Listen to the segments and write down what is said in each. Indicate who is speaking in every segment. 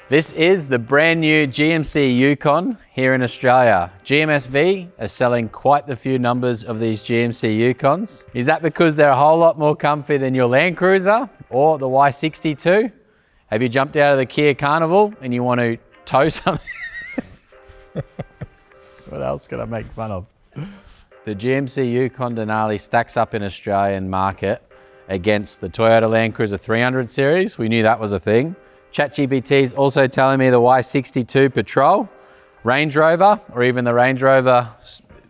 Speaker 1: This is the brand new GMC Yukon here in Australia. GMSV are selling quite the few numbers of these GMC Yukons. Is that because they're a whole lot more comfy than your LandCruiser or the Y62? Have you jumped out of the Kia Carnival and you want to tow something? What else can I make fun of? The GMC Yukon Denali stacks up in Australian market against the Toyota LandCruiser 300 series. We knew that was a thing. ChatGPT is also telling me the Y62 Patrol, Range Rover, or even the Range Rover,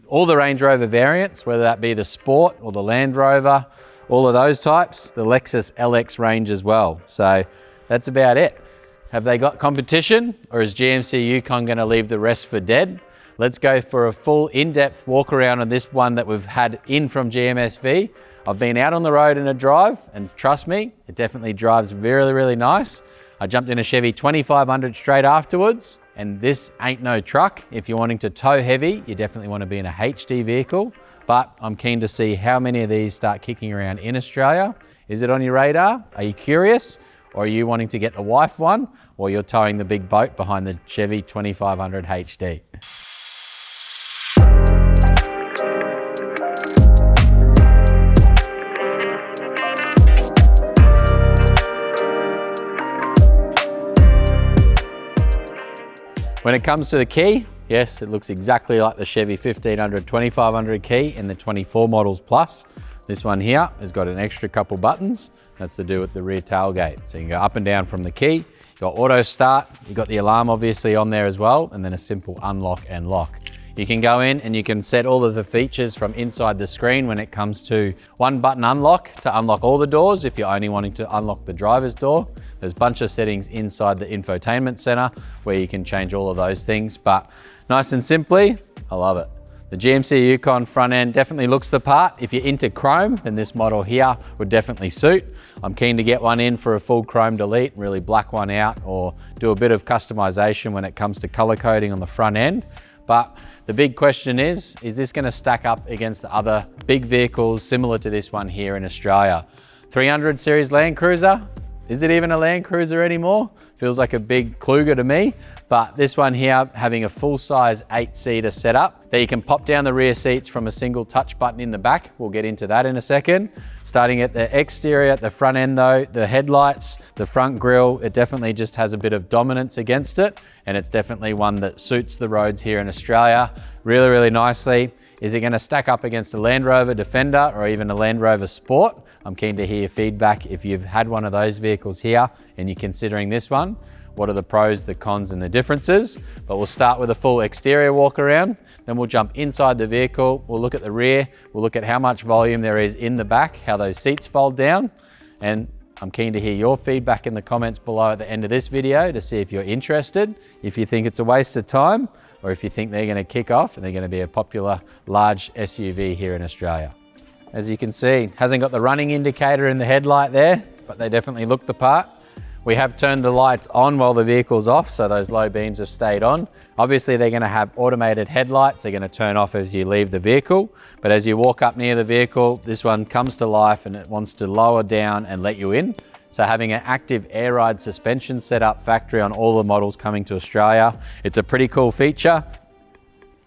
Speaker 1: all the Range Rover variants, whether that be the Sport or the Land Rover, all of those types, the Lexus LX range as well. So that's about it. Have they got competition, or is GMC Yukon going to leave the rest for dead? Let's go for a full in-depth walk around on this one that we've had in from GMSV. I've been out on the road in a drive, and trust me, it definitely drives really, really nice. I jumped in a Chevy 2500 straight afterwards, and this ain't no truck. If you're wanting to tow heavy, you definitely want to be in a HD vehicle, but I'm keen to see how many of these start kicking around in Australia. Is it on your radar? Are you curious? Or are you wanting to get the wife one, or you're towing the big boat behind the Chevy 2500 HD? When it comes to the key, yes, it looks exactly like the Chevy 1500, 2500 key in the 24 models plus. This one here has got an extra couple buttons. That's to do with the rear tailgate. So you can go up and down from the key. You've got auto start, you've got the alarm obviously on there as well, and then a simple unlock and lock. You can go in and you can set all of the features from inside the screen when it comes to one button unlock to unlock all the doors if you're only wanting to unlock the driver's door. There's a bunch of settings inside the infotainment center where you can change all of those things, but nice and simply, I love it. The GMC Yukon front end definitely looks the part. If you're into chrome, then this model here would definitely suit. I'm keen to get one in for a full chrome delete, really black one out, or do a bit of customization when it comes to color coding on the front end. But the big question is this going to stack up against the other big vehicles similar to this one here in Australia? 300 series LandCruiser? Is it even a LandCruiser anymore? Feels like a big Kluger to me. But this one here having a full-size 8-seater setup that you can pop down the rear seats from a single touch button in the back. We'll get into that in a second. Starting at the exterior, at the front end though, the headlights, the front grille, it definitely just has a bit of dominance against it, and it's definitely one that suits the roads here in Australia really, really nicely. Is it going to stack up against a Land Rover Defender or even a Land Rover Sport? I'm keen to hear your feedback if you've had one of those vehicles here and you're considering this one. What are the pros, the cons, and the differences? But we'll start with a full exterior walk around, then we'll jump inside the vehicle, we'll look at the rear, we'll look at how much volume there is in the back, how those seats fold down, and I'm keen to hear your feedback in the comments below at the end of this video to see if you're interested, if you think it's a waste of time, or if you think they're going to kick off and they're going to be a popular large SUV here in Australia. As you can see, hasn't got the running indicator in the headlight there, but they definitely look the part. We have turned the lights on while the vehicle's off, so those low beams have stayed on. Obviously, they're going to have automated headlights. They're going to turn off as you leave the vehicle, but as you walk up near the vehicle, this one comes to life and it wants to lower down and let you in. So having an active air ride suspension set up factory on all the models coming to Australia, it's a pretty cool feature.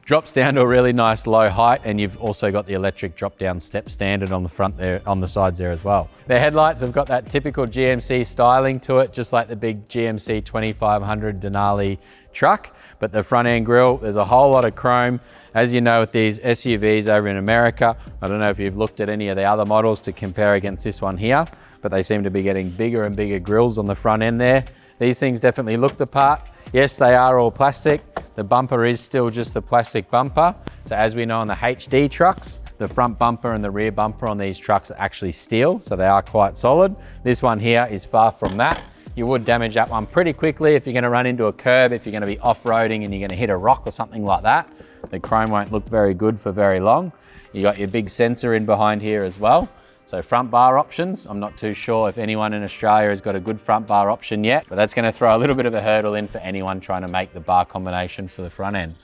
Speaker 1: Drops down to a really nice low height, and you've also got the electric drop down step standard on the front there, on the sides there as well. The headlights have got that typical GMC styling to it, just like the big GMC 2500 Denali truck, but the front end grille, there's a whole lot of chrome. As you know, with these SUVs over in America, I don't know if you've looked at any of the other models to compare against this one here, but they seem to be getting bigger and bigger grills on the front end there. These things definitely look the part. Yes, they are all plastic. The bumper is still just the plastic bumper. So as we know on the HD trucks, the front bumper and the rear bumper on these trucks are actually steel, so they are quite solid. This one here is far from that. You would damage that one pretty quickly if you're going to run into a curb, if you're going to be off-roading and you're going to hit a rock or something like that. The chrome won't look very good for very long. You got your big sensor in behind here as well. So front bar options, I'm not too sure if anyone in Australia has got a good front bar option yet, but that's going to throw a little bit of a hurdle in for anyone trying to make the bar combination for the front end.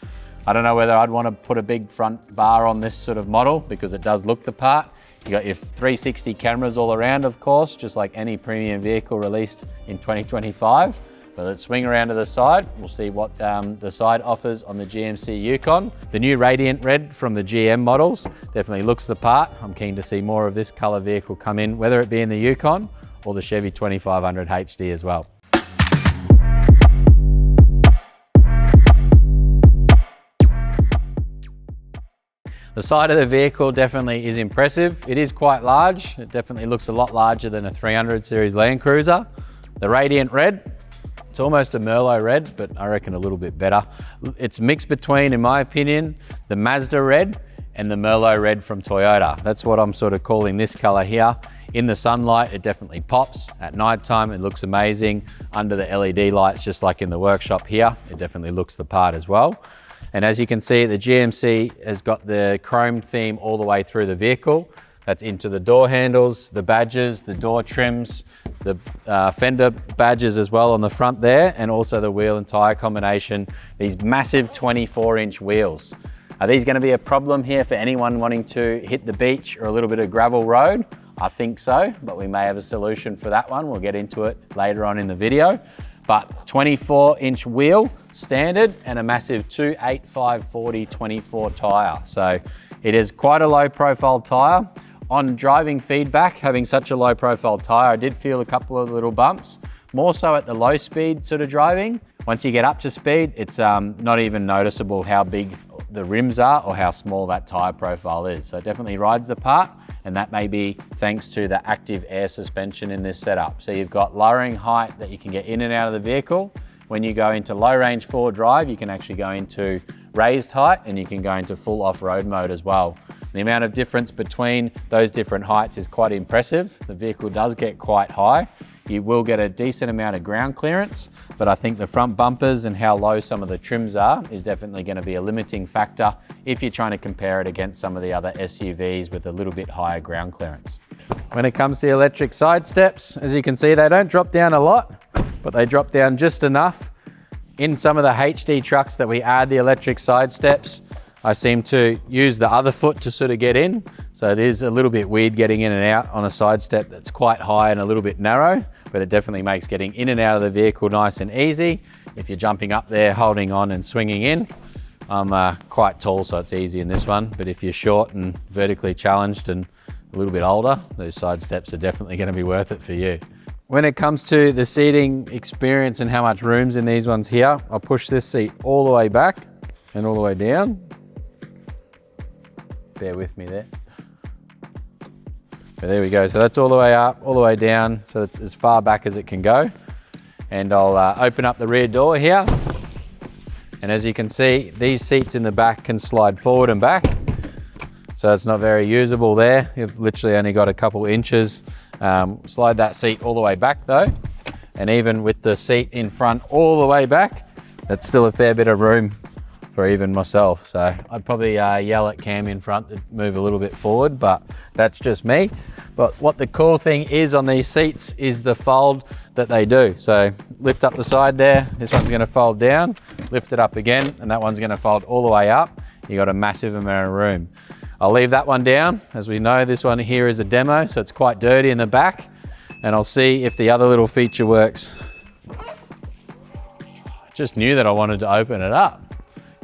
Speaker 1: I don't know whether I'd want to put a big front bar on this sort of model because it does look the part. You got your 360 cameras all around, of course, just like any premium vehicle released in 2025. But let's swing around to the side. We'll see what the side offers on the GMC Yukon. The new radiant red from the GM models definitely looks the part. I'm keen to see more of this color vehicle come in, whether it be in the Yukon or the Chevy 2500 HD as well. The side of the vehicle definitely is impressive. It is quite large. It definitely looks a lot larger than a 300 series LandCruiser. The radiant red, it's almost a Merlot red, but I reckon a little bit better. It's mixed between, in my opinion, the Mazda red and the Merlot red from Toyota. That's what I'm sort of calling this color here. In the sunlight, it definitely pops. At nighttime, it looks amazing. Under the LED lights, just like in the workshop here, it definitely looks the part as well. And as you can see, the GMC has got the chrome theme all the way through the vehicle. That's into the door handles, the badges, the door trims, the fender badges as well on the front there, and also the wheel and tire combination. These massive 24-inch wheels. Are these going to be a problem here for anyone wanting to hit the beach or a little bit of gravel road? I think so, but we may have a solution for that one. We'll get into it later on in the video. But 24-inch wheel standard and a massive 285/40/24 tire. So it is quite a low profile tire. On driving feedback, having such a low profile tire, I did feel a couple of little bumps, more so at the low speed sort of driving. Once you get up to speed, it's not even noticeable how big the rims are or how small that tire profile is. So it definitely rides the part, and that may be thanks to the active air suspension in this setup. So you've got lowering height that you can get in and out of the vehicle. When you go into low range forward drive, you can actually go into raised height and you can go into full off-road mode as well. The amount of difference between those different heights is quite impressive. The vehicle does get quite high. You will get a decent amount of ground clearance, but I think the front bumpers and how low some of the trims are is definitely going to be a limiting factor if you're trying to compare it against some of the other SUVs with a little bit higher ground clearance. When it comes to the electric side steps, as you can see, they don't drop down a lot, but they drop down just enough. In some of the HD trucks that we add the electric side steps, I seem to use the other foot to sort of get in. So it is a little bit weird getting in and out on a side step that's quite high and a little bit narrow, but it definitely makes getting in and out of the vehicle nice and easy. If you're jumping up there, holding on and swinging in, I'm quite tall, so it's easy in this one. But if you're short and vertically challenged and a little bit older, those side steps are definitely going to be worth it for you. When it comes to the seating experience and how much room's in these ones here, I'll push this seat all the way back and all the way down. Bear with me there. But there we go. So that's all the way up, all the way down. So it's as far back as it can go. And I'll open up the rear door here. And as you can see, these seats in the back can slide forward and back. So it's not very usable there. You've literally only got a couple inches. Slide that seat all the way back though. And even with the seat in front all the way back, that's still a fair bit of room for even myself. So I'd probably yell at Cam in front to move a little bit forward, but that's just me. But what the cool thing is on these seats is the fold that they do. So lift up the side there, this one's gonna fold down, lift it up again, and that one's gonna fold all the way up. You got a massive amount of room. I'll leave that one down. As we know, this one here is a demo, so it's quite dirty in the back, and I'll see if the other little feature works. Just knew that I wanted to open it up.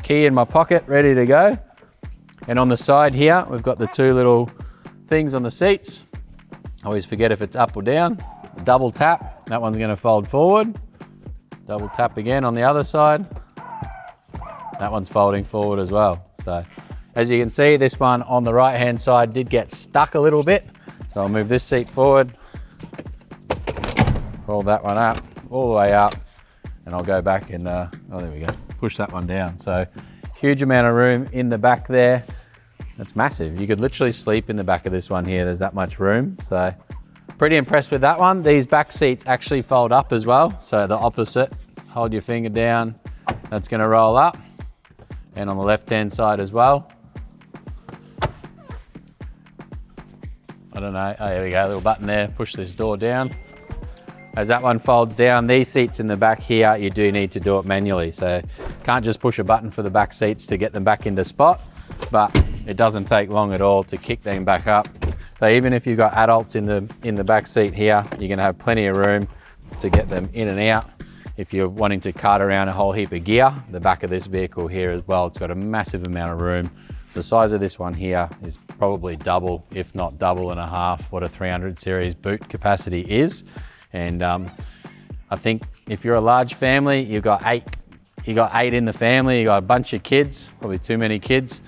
Speaker 1: Key in my pocket, ready to go. And on the side here, we've got the two little things on the seats. I always forget if it's up or down. Double tap, that one's gonna fold forward. Double tap again on the other side. That one's folding forward as well. So as you can see, this one on the right-hand side did get stuck a little bit. So I'll move this seat forward, fold that one up, all the way up, and I'll go back and, oh, there we go, push that one down. So huge amount of room in the back there. That's massive. You could literally sleep in the back of this one here. There's that much room. So pretty impressed with that one. These back seats actually fold up as well. So the opposite, hold your finger down, that's gonna roll up. And on the left-hand side as well. I don't know, oh, there we go, a little button there, push this door down. As that one folds down, these seats in the back here, you do need to do it manually. So can't just push a button for the back seats to get them back into spot, but it doesn't take long at all to kick them back up. So even if you've got adults in the back seat here, you're gonna have plenty of room to get them in and out. if you're wanting to cart around a whole heap of gear, the back of this vehicle here as well, it's got a massive amount of room. The size of this one here is probably double, if not double and a half, what a 300 series boot capacity is. And I think if you're a large family, you got eight in the family, you got a bunch of kids, probably too many kids,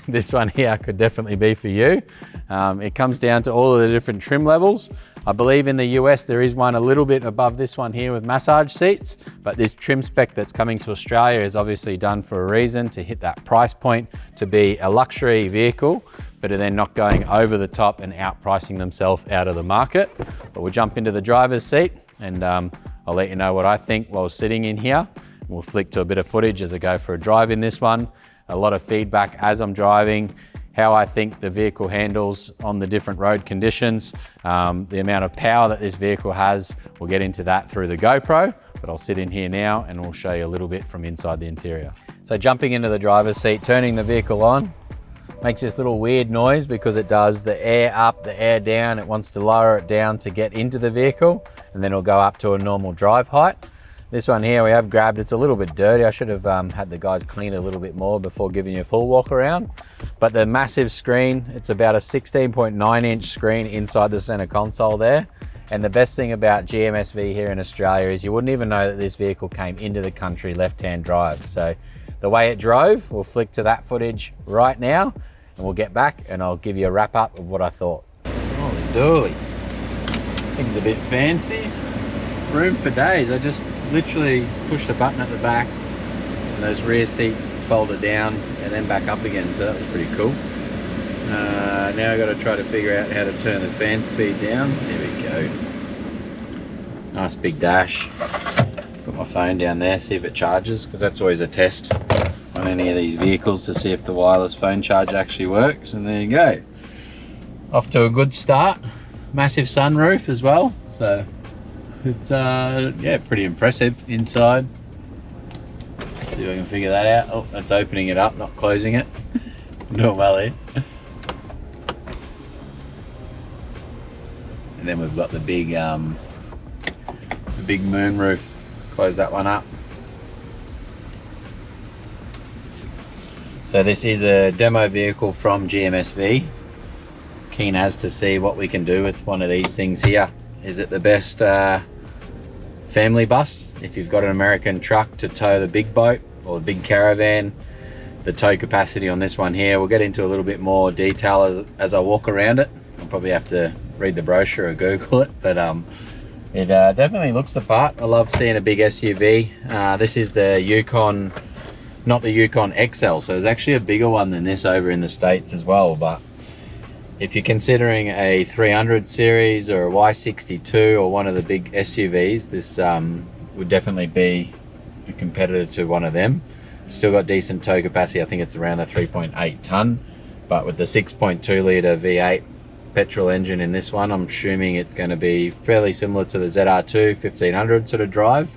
Speaker 1: this one here could definitely be for you. It comes down to all of the different trim levels. I believe in the US there is one a little bit above this one here with massage seats, but this trim spec that's coming to Australia is obviously done for a reason, to hit that price point, to be a luxury vehicle, but are then not going over the top and outpricing themselves out of the market. But we'll jump into the driver's seat and I'll let you know what I think while sitting in here. We'll flick to a bit of footage as I go for a drive in this one. A lot of feedback as I'm driving, how I think the vehicle handles on the different road conditions, the amount of power that this vehicle has. We'll get into that through the GoPro, but I'll sit in here now and we'll show you a little bit from inside the interior. So jumping into the driver's seat, turning the vehicle on, makes this little weird noise because it does the air up, the air down. It wants to lower it down to get into the vehicle, and then it'll go up to a normal drive height. This one here we have grabbed, it's a little bit dirty. I should have had the guys clean it a little bit more before giving you a full walk around. But the massive screen, it's about a 16.9 inch screen inside the center console there. And the best thing about GMSV here in Australia is you wouldn't even know that this vehicle came into the country left-hand drive. So the way it drove, we'll flick to that footage right now and we'll get back and I'll give you a wrap up of what I thought. Holy dooly, this thing's a bit fancy. Room for days. I just literally push the button at the back and those rear seats folded down and then back up again, so that was pretty cool. Now I've got to try to figure out how to turn the fan speed down. There we go. Nice big dash. Put my phone down there, see if it charges, because that's always a test on any of these vehicles to see if the wireless phone charge actually works. And there you go. Off to a good start. Massive sunroof as well, so it's yeah, pretty impressive inside. See if I can figure that out. Oh, that's opening it up, not closing it. Doing well here. And then we've got the big moon roof. Close that one up. So this is a demo vehicle from GMSV. Keen as to see what we can do with one of these things here. Is it the best family bus? If you've got an American truck to tow the big boat or the big caravan, the tow capacity on this one here, we'll get into a little bit more detail as I walk around it. I'll probably have to read the brochure or Google it, but it definitely looks the part. I love seeing a big SUV. This is the Yukon, not the Yukon XL, so there's actually a bigger one than this over in the States as well. But if you're considering a 300 series or a Y62 or one of the big SUVs, this would definitely be a competitor to one of them. Still got decent tow capacity. I think it's around the 3.8 ton, but with the 6.2 litre V8 petrol engine in this one, I'm assuming it's going to be fairly similar to the ZR2 1500 sort of drive.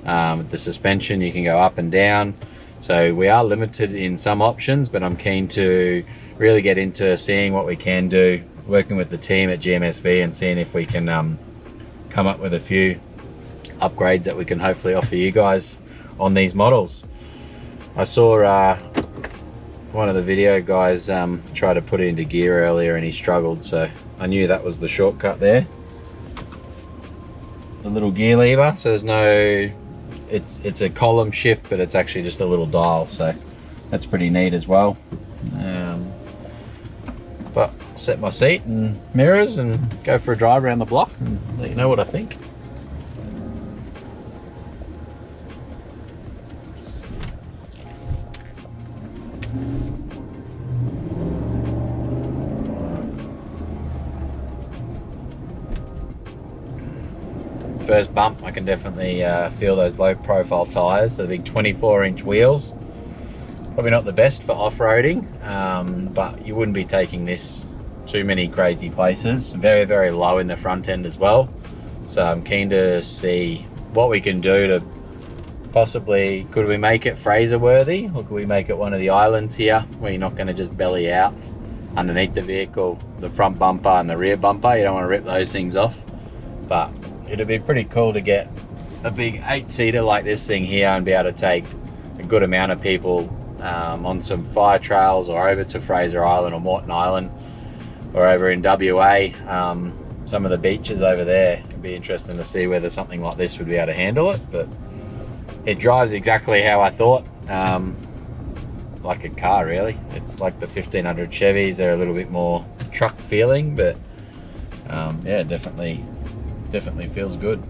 Speaker 1: With the suspension, you can go up and down, so we are limited in some options, but I'm keen to really get into seeing what we can do, working with the team at GMSV and seeing if we can come up with a few upgrades that we can hopefully offer you guys on these models. I saw one of the video guys try to put it into gear earlier and he struggled, so I knew that was the shortcut there. The little gear lever, so there's no, it's a column shift, but it's actually just a little dial, so that's pretty neat as well. But set my seat and mirrors and go for a drive around the block and let you know what I think. First bump, I can definitely feel those low profile tyres, so the big 24-inch wheels. Probably not the best for off-roading, but you wouldn't be taking this too many crazy places. Very, very low in the front end as well. So I'm keen to see what we can do to possibly, could we make it Fraser worthy, or could we make it one of the islands here where you're not going to just belly out underneath the vehicle, the front bumper and the rear bumper. You don't want to rip those things off, but it'd be pretty cool to get a big 8-seater like this thing here and be able to take a good amount of people on some fire trails or over to Fraser Island or Moreton Island or over in WA, some of the beaches over there. It'd be interesting to see whether something like this would be able to handle it, but it drives exactly how I thought, like a car really. It's like the 1500 Chevys. They're a little bit more truck feeling, but yeah, definitely feels good.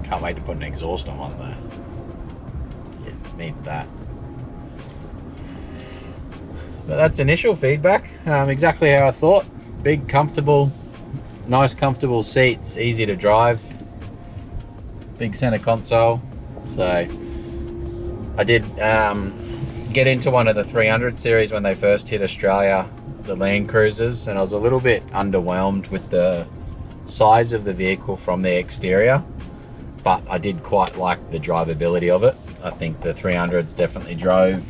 Speaker 1: Can't wait to put an exhaust on one though. Yeah, needs that. But that's initial feedback. Exactly how I thought. Big, comfortable, nice comfortable seats, easy to drive, big center console. So I did get into one of the 300 series when they first hit Australia, the LandCruisers, and I was a little bit underwhelmed with the size of the vehicle from the exterior, but I did quite like the drivability of it. I think the 300s definitely drove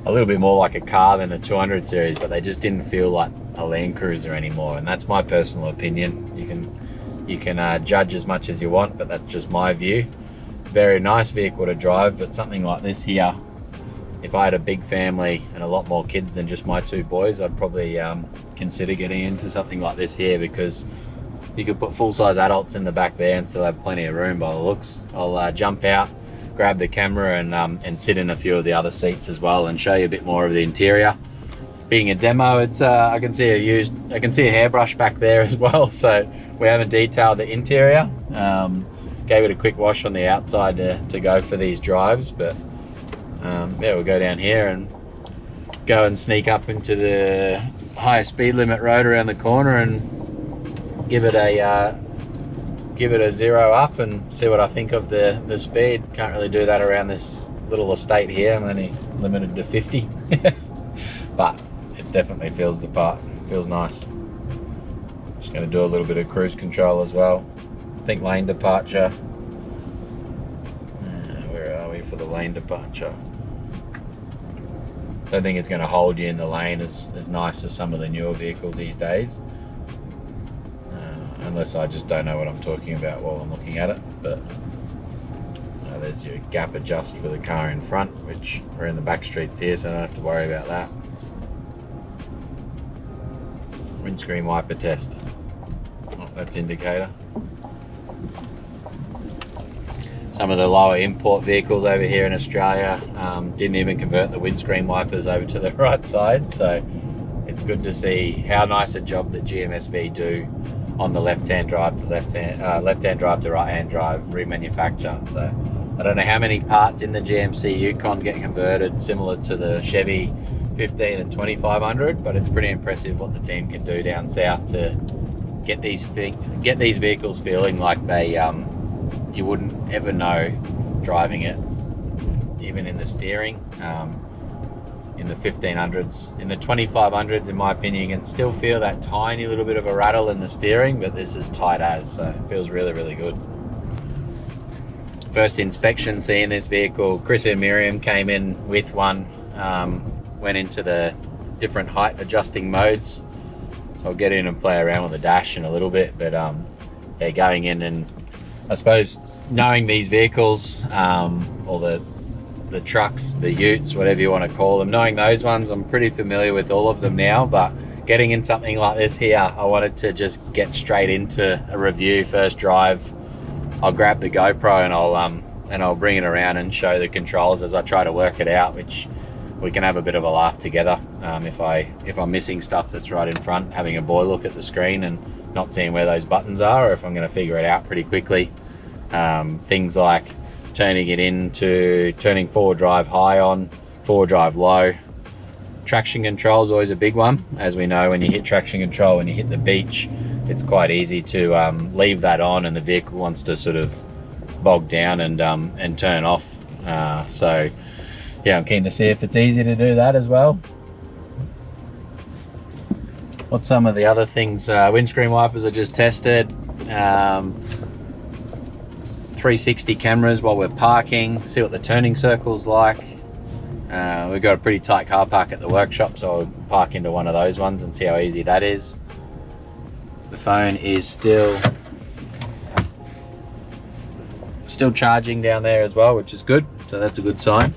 Speaker 1: a little bit more like a car than a 200 series, but they just didn't feel like a LandCruiser anymore, and that's my personal opinion. You can judge as much as you want, but that's just my view. Very nice vehicle to drive, but something like this here, if I had a big family and a lot more kids than just my 2 boys, I'd probably consider getting into something like this here, because you could put full-size adults in the back there and still have plenty of room by the looks. I'll jump out, grab the camera and sit in a few of the other seats as well and show you a bit more of the interior. Being a demo, it's I can see a hairbrush back there as well, so we haven't detailed the interior. Gave it a quick wash on the outside to go for these drives, but yeah, we'll go down here and go and sneak up into the higher speed limit road around the corner and give it a 0 up and see what I think of the speed. Can't really do that around this little estate here. I'm only limited to 50. But it definitely feels the part. Feels nice. Just going to do a little bit of cruise control as well. I think lane departure. Where are we for the lane departure? Don't think it's going to hold you in the lane as nice as some of the newer vehicles these days. Unless I just don't know what I'm talking about while I'm looking at it. But there's your gap adjust for the car in front, which we're in the back streets here, so I don't have to worry about that. Windscreen wiper test. Oh, that's indicator. Some of the lower import vehicles over here in Australia didn't even convert the windscreen wipers over to the right side, so it's good to see how nice a job that GMSV do on the left-hand drive to left-hand drive to right-hand drive remanufacture. So I don't know how many parts in the GMC Yukon get converted similar to the Chevy 15 and 2500, but it's pretty impressive what the team can do down south to get these vehicles feeling like they you wouldn't ever know driving it, even in the steering. In the 1500s, in the 2500s, in my opinion, you can still feel that tiny little bit of a rattle in the steering, but this is tight as, so it feels really good. First inspection seeing this vehicle, Chris and Miriam came in with one, went into the different height adjusting modes, so I'll get in and play around with the dash in a little bit, but yeah, going in and I suppose knowing these vehicles, or the trucks, the utes, whatever you want to call them, knowing those ones, I'm pretty familiar with all of them now, but getting in something like this here, I wanted to just get straight into a review, first drive. I'll grab the GoPro and I'll bring it around and show the controls as I try to work it out, which we can have a bit of a laugh together. If I'm missing stuff that's right in front, having a boy look at the screen and not seeing where those buttons are, or if I'm going to figure it out pretty quickly. Things like turning forward drive high on, forward drive low. Traction control is always a big one. As we know, when you hit traction control, when you hit the beach, it's quite easy to leave that on and the vehicle wants to sort of bog down and turn off. So yeah, I'm keen to see if it's easy to do that as well. What's some of the other things? Windscreen wipers I just tested. 360 cameras while we're parking, see what the turning circle's like. We've got a pretty tight car park at the workshop, so I'll park into one of those ones and see how easy that is. The phone is still charging down there as well, which is good, so that's a good sign.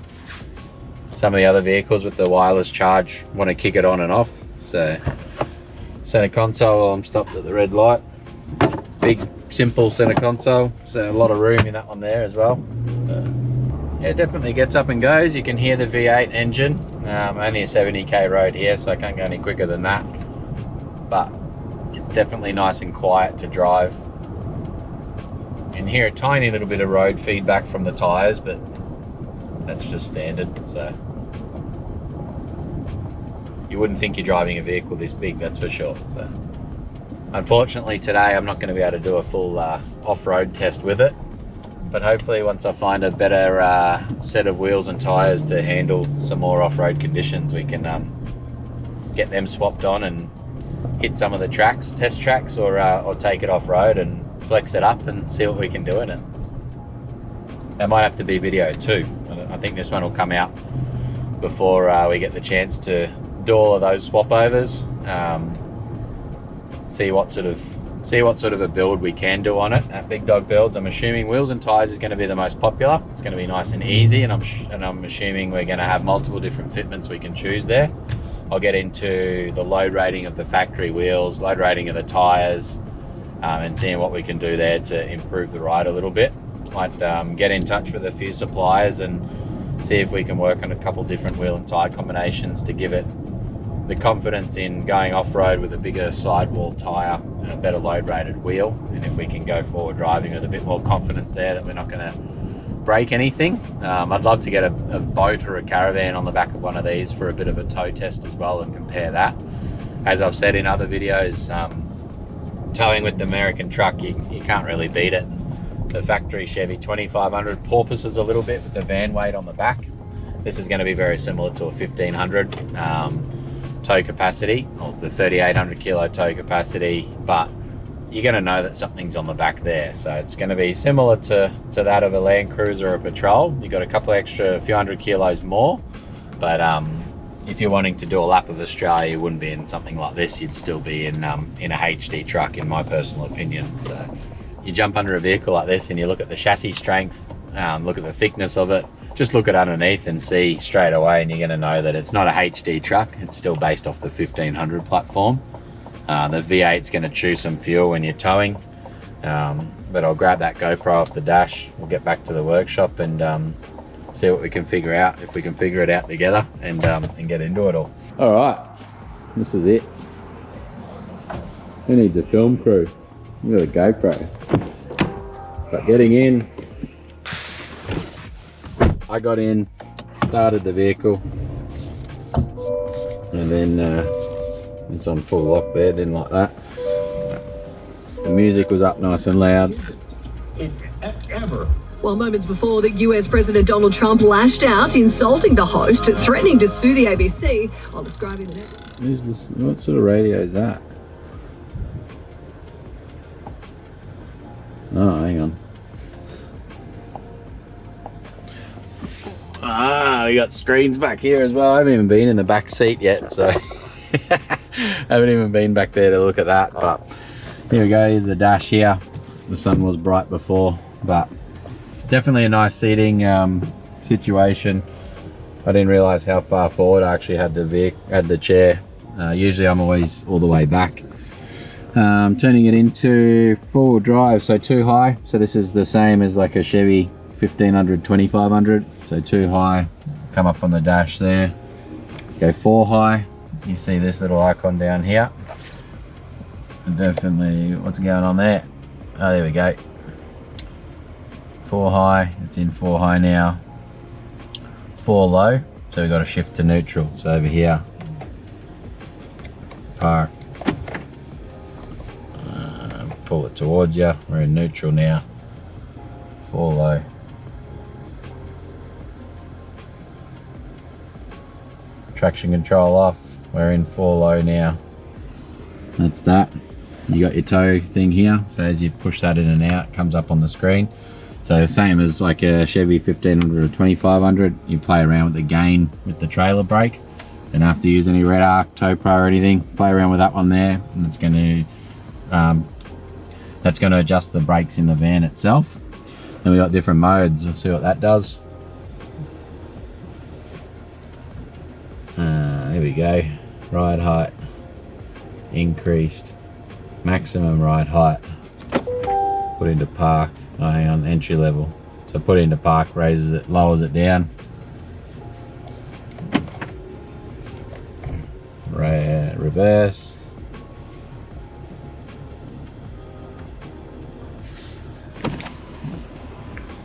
Speaker 1: Some of the other vehicles with the wireless charge want to kick it on and off. So center console, I'm stopped at the red light. Big simple center console, so a lot of room in that one there as well. Yeah, it definitely gets up and goes. You can hear the V8 engine. Only a 70k road here, so I can't go any quicker than that, but it's definitely nice and quiet to drive. You can hear a tiny little bit of road feedback from the tyres, but that's just standard. So you wouldn't think you're driving a vehicle this big, that's for sure. So unfortunately today I'm not going to be able to do a full off-road test with it, but hopefully once I find a better set of wheels and tyres to handle some more off-road conditions, we can get them swapped on and hit some of the tracks, test tracks, or take it off-road and flex it up and see what we can do in it. That might have to be video too. I think this one will come out before we get the chance to do all of those swap overs. See what sort of a build we can do on it at Big Dog Builds. I'm assuming wheels and tyres is going to be the most popular. It's going to be nice and easy, and I'm assuming we're going to have multiple different fitments we can choose there. I'll get into the load rating of the factory wheels, load rating of the tyres, and seeing what we can do there to improve the ride a little bit. Might get in touch with a few suppliers and see if we can work on a couple different wheel and tyre combinations to give it the confidence in going off-road with a bigger sidewall tyre and a better load rated wheel. And if we can go forward driving with a bit more confidence there that we're not going to break anything. I'd love to get a boat or a caravan on the back of one of these for a bit of a tow test as well and compare that. As I've said in other videos, towing with the American truck, you can't really beat it. The factory Chevy 2500 porpoises a little bit with the van weight on the back. This is going to be very similar to a 1500 tow capacity, or the 3800 kilo tow capacity, but you're going to know that something's on the back there. So it's going to be similar to that of a LandCruiser or a Patrol. You've got a couple extra, few hundred kilos more, but if you're wanting to do a lap of Australia, you wouldn't be in something like this. You'd still be in a HD truck, in my personal opinion. So you jump under a vehicle like this and you look at the chassis strength, look at the thickness of it, just look at underneath and see straight away, and you're going to know that it's not a HD truck. It's still based off the 1500 platform. The V8's going to chew some fuel when you're towing, but I'll grab that GoPro off the dash. We'll get back to the workshop and see what we can figure out, if we can figure it out together, and get into it all. All right, this is it. Who needs a film crew? Look at the GoPro. But getting in, I got in, started the vehicle, and then it's on full lock there. Didn't like that. The music was up nice and loud.
Speaker 2: Well, moments before, the US President Donald Trump lashed out, insulting the host, threatening to sue the ABC while describing the network.
Speaker 1: Who's this? What sort of radio is that? Oh, hang on. We got screens back here as well. I haven't even been in the back seat yet, so haven't even been back there to look at that. But here we go. Here's the dash here. The sun was bright before, but definitely a nice seating situation. I didn't realize how far forward I actually had the chair. Usually I'm always all the way back. Turning it into four-wheel drive, so 2 high. So this is the same as like a Chevy 1500 2500. So 2 high, come up on the dash there. Go 4 high. You see this little icon down here. And definitely, what's going on there? Oh, there we go. 4 high, it's in 4 high now. 4 low, so we've got to shift to neutral. So over here, park. Pull it towards you. We're in neutral now. 4 low. Traction control off. We're in 4 low now. That's that. You got your tow thing here. So as you push that in and out, it comes up on the screen. So the same as like a Chevy 1500 or 2500. You play around with the gain with the trailer brake. Don't have to use any Red Arc, Tow Pro or anything. Play around with that one there, and it's going to That's going to adjust the brakes in the van itself. And we got different modes. We'll see what that does. There we go. Ride height increased, maximum ride height. Put into park. Oh, hang on, entry level. So put into park, raises it, lowers it down. Reverse.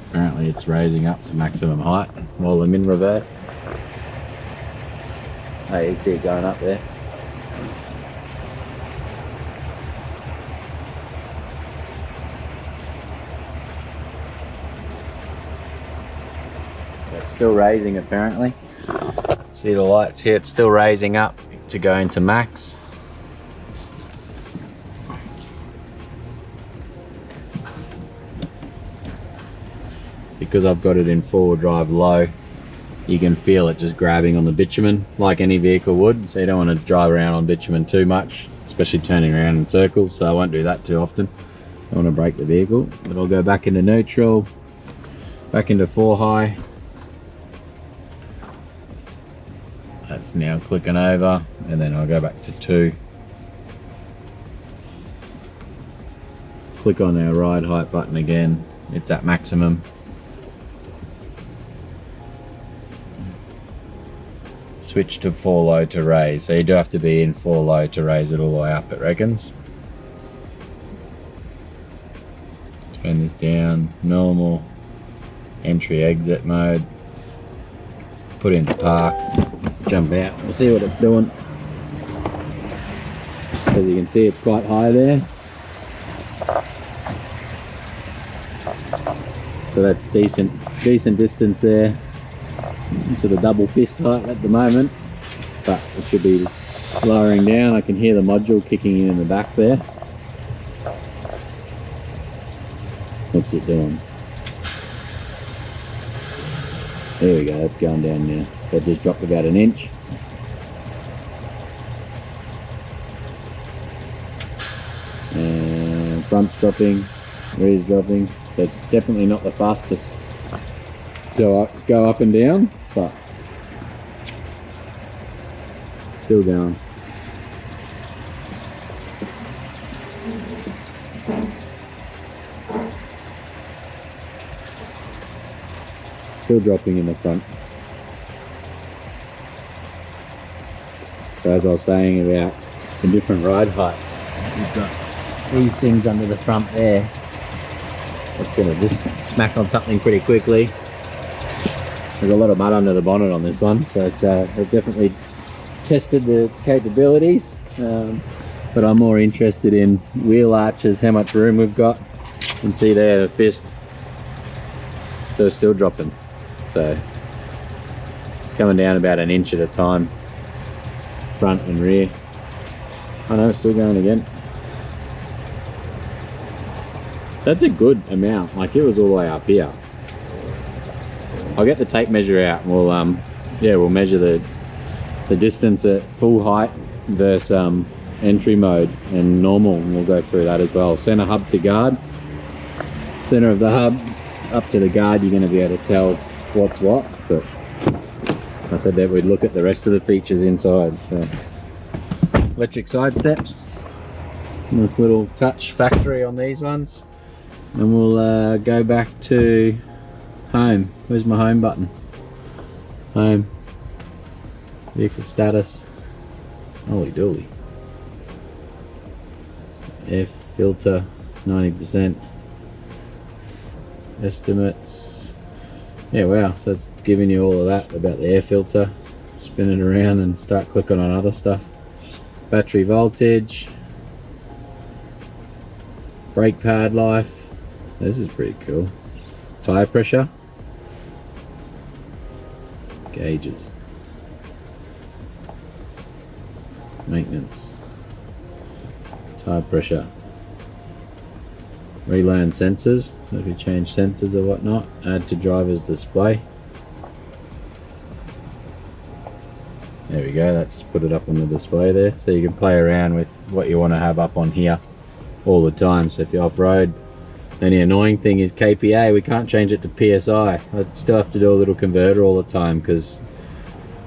Speaker 1: Apparently it's raising up to maximum height while I'm in reverse. Oh, you see it going up there. It's still raising apparently. See the lights here, it's still raising up to go into max. Because I've got it in four-wheel drive low, you can feel it just grabbing on the bitumen like any vehicle would. So you don't want to drive around on bitumen too much, especially turning around in circles, so I won't do that too often. I want to brake the vehicle, but I'll go back into neutral, back into 4 high. That's now clicking over, and then I'll go back to 2. Click on our ride height button again, it's at maximum. Switch to 4 low to raise, so you do have to be in 4 low to raise it all the way up, it reckons. Turn this down, normal, entry exit mode, put into park, jump out, we'll see what it's doing. As you can see, it's quite high there. So that's decent distance there. Into the double fist height at the moment, but it should be lowering down. I can hear the module kicking in the back there. What's it doing? There we go, that's going down now. So it just dropped about an inch. And front's dropping, rear's dropping. So it's definitely not the fastest to go up and down, but still going. Still dropping in the front. So as I was saying about the different ride heights, you've got these things under the front there. It's going to just smack on something pretty quickly. There's a lot of mud under the bonnet on this one, so it's they've definitely tested its capabilities, but I'm more interested in wheel arches, how much room we've got. You can see there the fist, they're still dropping, so it's coming down about an inch at a time, front and rear. Oh no, still going again. So that's a good amount, like it was all the way up here. I'll get the tape measure out and we'll we'll measure the distance at full height versus entry mode and normal, and we'll go through that as well. Center hub to guard, center of the hub up to the guard, you're going to be able to tell what's what, but I said that we'd look at the rest of the features inside. So, electric side steps, nice little touch factory on these ones, and we'll go back to home. Where's my home button? Home. Vehicle status. Holy dooly. Air filter 90%. Estimates. Yeah, wow. So it's giving you all of that about the air filter. Spin it around and start clicking on other stuff. Battery voltage. Brake pad life. This is pretty cool. Tire pressure. Gauges. Maintenance. Tire pressure. Relearn sensors, so if you change sensors or whatnot, add to driver's display. There we go, that just put it up on the display there, so you can play around with what you want to have up on here all the time. So if you're off-road, the only annoying thing is KPA, we can't change it to PSI. I still have to do a little converter all the time, because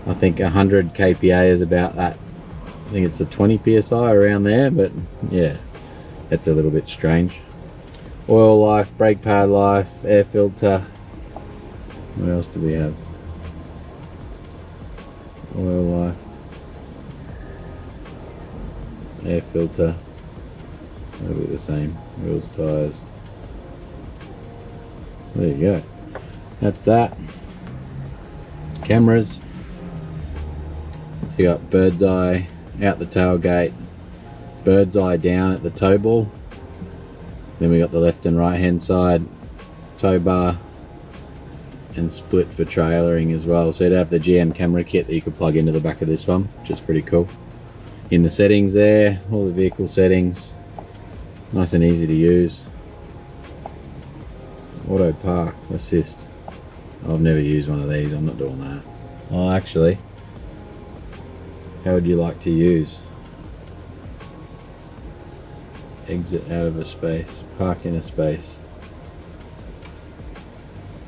Speaker 1: I think 100 KPA is about that. I think it's a 20 PSI around there, but yeah, that's a little bit strange. Oil life, brake pad life, air filter. What else do we have? Oil life, air filter, that'll be the same. Wheels, tyres. There you go. That's that. Cameras. So you got bird's eye out the tailgate, bird's eye down at the tow ball. Then we got the left and right hand side tow bar, and split for trailering as well. So you'd have the GM camera kit that you could plug into the back of this one, which is pretty cool. In the settings there, all the vehicle settings, nice and easy to use. Auto park assist. I've never used one of these, I'm not doing that. Oh, actually, how would you like to use? Exit out of a space, park in a space.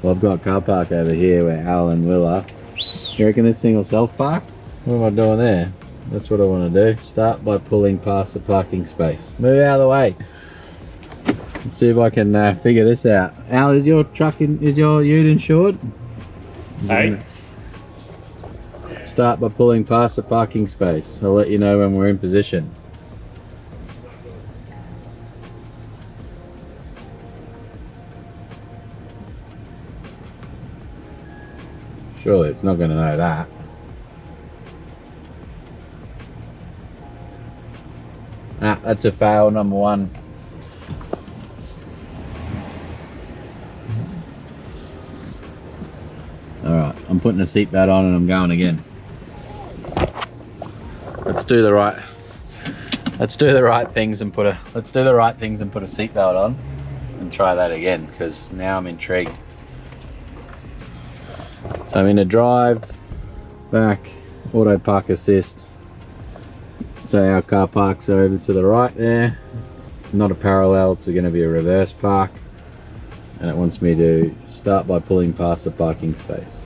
Speaker 1: Well, I've got a car park over here where Al and Will are. You reckon this thing will self-park? What am I doing there? That's what I want to do. Start by pulling past the parking space. Move out of the way. Let's see if I can figure this out. Al, is your truck is your ute insured?
Speaker 3: Hey?
Speaker 1: Start by pulling past the parking space. I'll let you know when we're in position. Surely it's not going to know that. Ah, that's a fail, number one. Alright, I'm putting a seatbelt on and I'm going again. Let's do the right things and put a seatbelt on and try that again, because now I'm intrigued. So I'm in a drive, back, auto park assist. So our car parks are over to the right there. Not a parallel, it's going to be a reverse park. And it wants me to start by pulling past the parking space.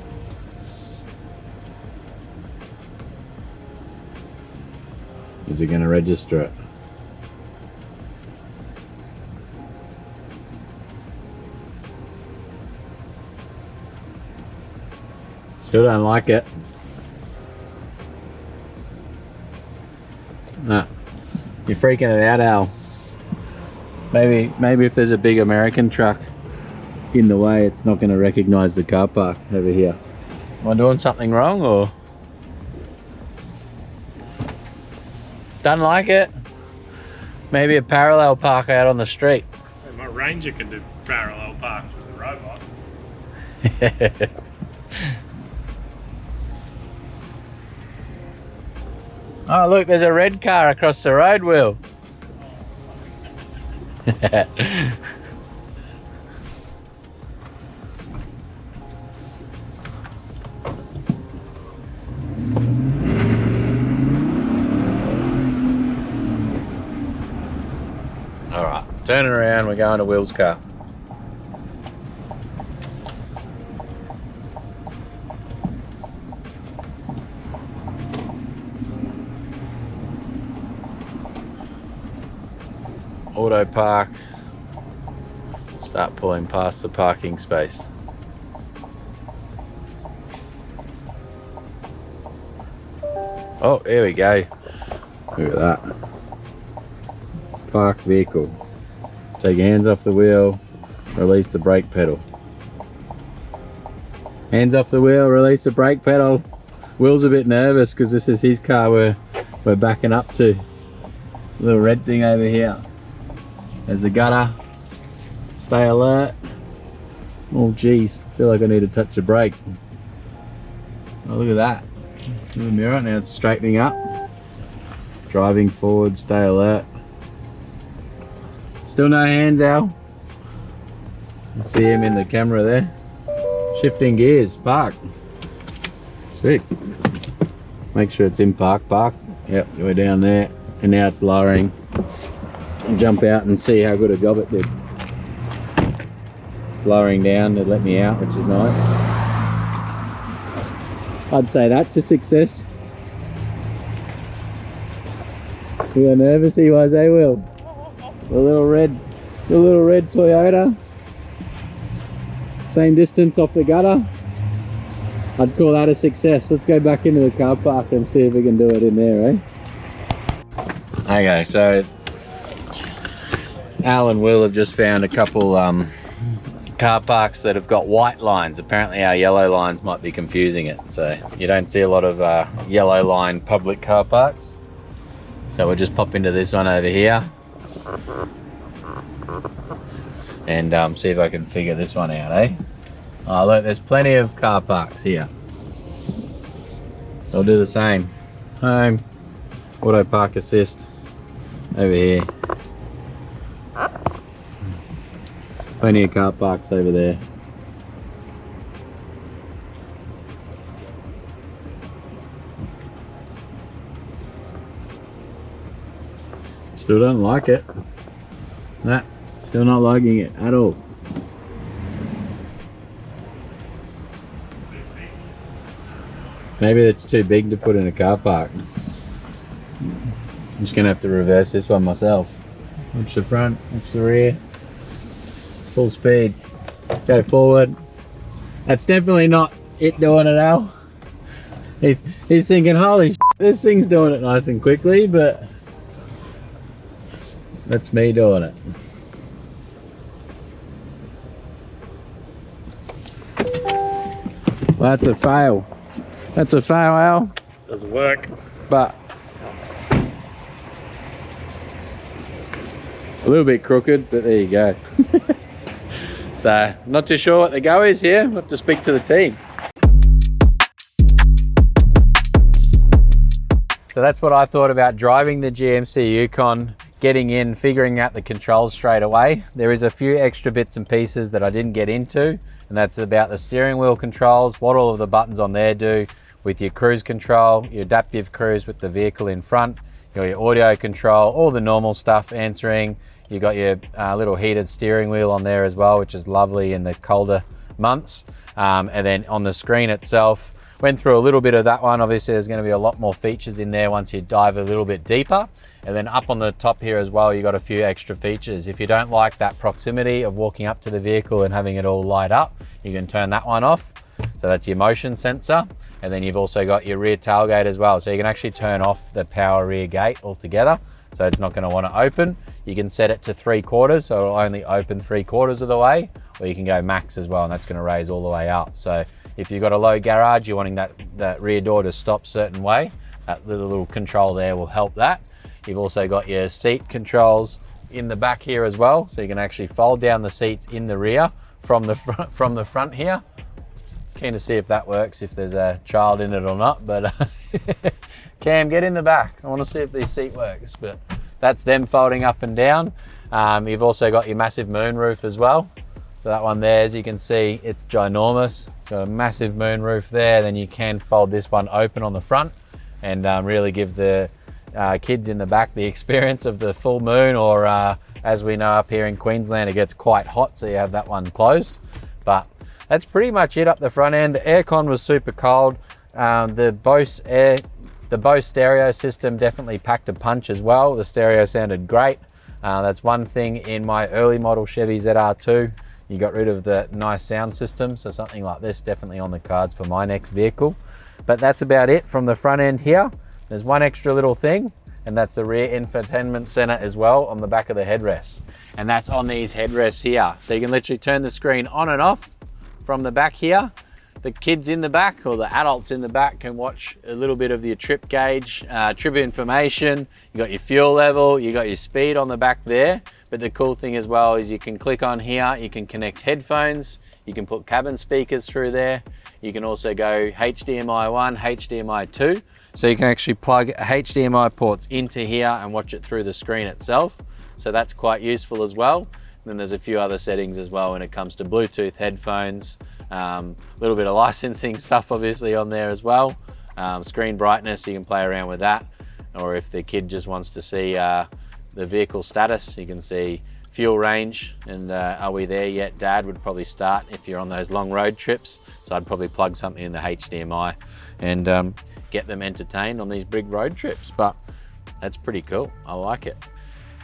Speaker 1: Is it going to register it? Still don't like it. Nah, you're freaking it out, Al. Maybe if there's a big American truck in the way, it's not going to recognize the car park over here. Am I doing something wrong, or? Don't like it? Maybe a parallel park out on the street.
Speaker 3: Hey, my Ranger can do parallel parks with the robot.
Speaker 1: Oh look, there's a red car across the road, Will. Alright, turning around, we're going to Will's car. Auto park, start pulling past the parking space. Oh, here we go. Look at that. Parked vehicle. Take your hands off the wheel, release the brake pedal. Hands off the wheel, release the brake pedal. Will's a bit nervous because this is his car we're backing up to. Little red thing over here. There's the gutter. Stay alert. Oh geez, I feel like I need to touch the brake. Oh, look at that. In the mirror, now it's straightening up. Driving forward, stay alert. Still no hands, Al. See him in the camera there. Shifting gears, park. Sick. Make sure it's in park. Yep, we're down there. And now it's lowering. and jump out and see how good a job it did. Lowering down to let me out, which is nice. I'd say that's a success. You are nervous, he was, eh, Will? The little red Toyota. Same distance off the gutter. I'd call that a success. Let's go back into the car park and see if we can do it in there, eh? Okay, so Al and Will have just found a couple car parks that have got white lines. Apparently our yellow lines might be confusing it. So you don't see a lot of yellow line public car parks. So we'll just pop into this one over here and see if I can figure this one out, eh? Oh look, there's plenty of car parks here. I'll do the same. Home, auto park assist over here. Plenty of car parks over there. Still don't like it. Nah, still not liking it at all. Maybe it's too big to put in a car park. I'm just gonna have to reverse this one myself. Watch the front, watch the rear. Full speed. Go forward. That's definitely not it doing it, Al. He's thinking, holy shit, this thing's doing it nice and quickly, but that's me doing it. Well, that's a fail. That's a fail, Al.
Speaker 3: Doesn't work.
Speaker 1: But a little bit crooked, but there you go. So, not too sure what the go is here. We'll have to speak to the team. So that's what I thought about driving the GMC Yukon, getting in, figuring out the controls straight away. There is a few extra bits and pieces that I didn't get into, and that's about the steering wheel controls, what all of the buttons on there do with your cruise control, your adaptive cruise with the vehicle in front, your audio control, all the normal stuff, answering. You got your little heated steering wheel on there as well, which is lovely in the colder months. And then on the screen itself, went through a little bit of that one. Obviously there's going to be a lot more features in there once you dive a little bit deeper. And then up on the top here as well, you got a few extra features. If you don't like that proximity of walking up to the vehicle and having it all light up, you can turn that one off. So that's your motion sensor. And then you've also got your rear tailgate as well. So you can actually turn off the power rear gate altogether. So it's not going to want to open. You can set it to 3/4, so it'll only open 3/4 of the way, or you can go max as well, and that's going to raise all the way up. So if you've got a low garage, you're wanting that rear door to stop certain way, that little control there will help that. You've also got your seat controls in the back here as well, so you can actually fold down the seats in the rear from the front here. Keen to see if that works, if there's a child in it or not, but Cam, get in the back. I want to see if this seat works, but that's them folding up and down. You've also got your massive moonroof as well. So that one there, as you can see, it's ginormous. It's got a massive moonroof there. Then you can fold this one open on the front and really give the kids in the back the experience of the full moon, or as we know up here in Queensland, it gets quite hot, so you have that one closed. But that's pretty much it up the front end. The aircon was super cold. The Bose stereo system definitely packed a punch as well. The stereo sounded great. That's one thing in my early model Chevy ZR2. You got rid of the nice sound system, so something like this definitely on the cards for my next vehicle. But that's about it from the front end here. There's one extra little thing, and that's the rear infotainment center as well on the back of the headrests. And that's on these headrests here. So you can literally turn the screen on and off from the back here. The kids in the back, or the adults in the back, can watch a little bit of your trip gauge, trip information. You got your fuel level, you got your speed on the back there. But the cool thing as well is you can click on here, you can connect headphones, you can put cabin speakers through there. You can also go HDMI 1, HDMI 2. So you can actually plug HDMI ports into here and watch it through the screen itself. So that's quite useful as well. And then there's a few other settings as well when it comes to Bluetooth headphones, a little bit of licensing stuff obviously on there as well. Screen brightness, you can play around with that. Or if the kid just wants to see the vehicle status. You can see fuel range and are we there yet, Dad would probably start if you're on those long road trips. So I'd probably plug something in the HDMI and get them entertained on these big road trips. But that's pretty cool, I like it.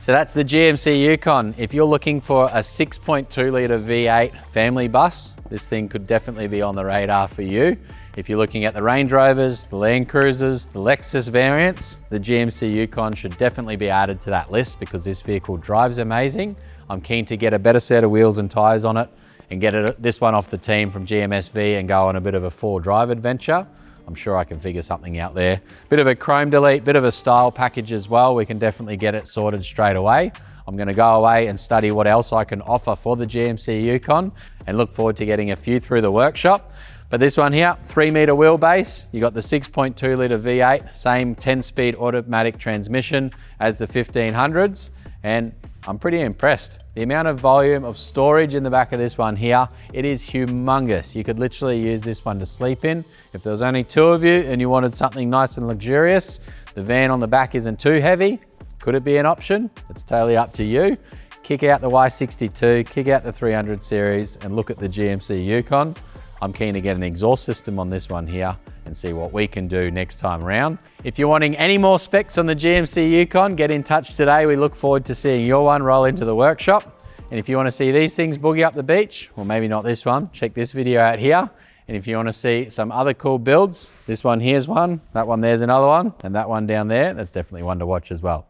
Speaker 1: So that's the GMC Yukon. If you're looking for a 6.2 litre V8 family bus, this thing could definitely be on the radar for you. If you're looking at the Range Rovers, the LandCruisers, the Lexus variants, the GMC Yukon should definitely be added to that list because this vehicle drives amazing. I'm keen to get a better set of wheels and tyres on it and get this one off the team from GMSV and go on a bit of a 4-drive adventure. I'm sure I can figure something out there. Bit of a chrome delete, bit of a style package as well. We can definitely get it sorted straight away. I'm gonna go away and study what else I can offer for the GMC Yukon and look forward to getting a few through the workshop. But this one here, 3-metre wheelbase. You got the 6.2 litre V8, same 10-speed automatic transmission as the 1500s. And I'm pretty impressed. The amount of volume of storage in the back of this one here, it is humongous. You could literally use this one to sleep in. If there was only 2 of you and you wanted something nice and luxurious, the van on the back isn't too heavy. Could it be an option? It's totally up to you. Kick out the Y62, kick out the 300 series and look at the GMC Yukon. I'm keen to get an exhaust system on this one here and see what we can do next time around. If you're wanting any more specs on the GMC Yukon, get in touch today. We look forward to seeing your one roll into the workshop. And if you want to see these things boogie up the beach, well, maybe not this one, check this video out here. And if you want to see some other cool builds, this one here's one, that one there's another one, and that one down there, that's definitely one to watch as well.